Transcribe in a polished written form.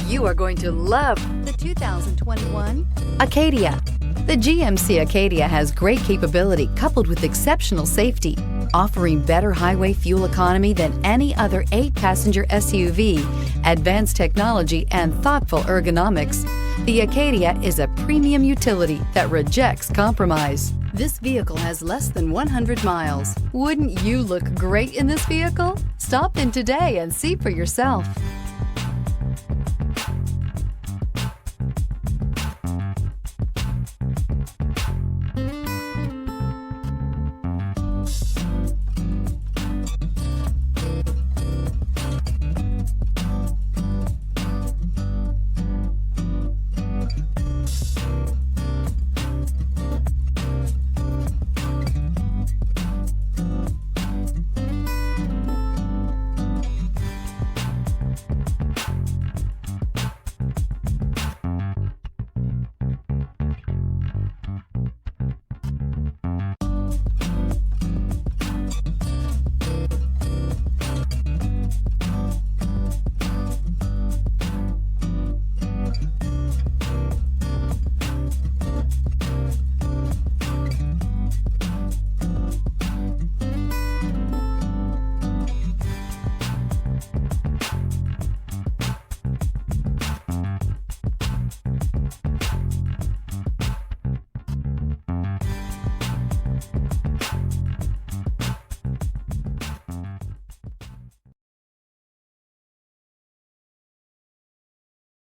You are going to love the 2021 Acadia. The GMC Acadia has great capability coupled with exceptional safety, offering better highway fuel economy than any other 8-passenger SUV, advanced technology, and thoughtful ergonomics. The Acadia is a premium utility that rejects compromise. This vehicle has less than 100 miles. Wouldn't you look great in this vehicle? Stop in today and see for yourself.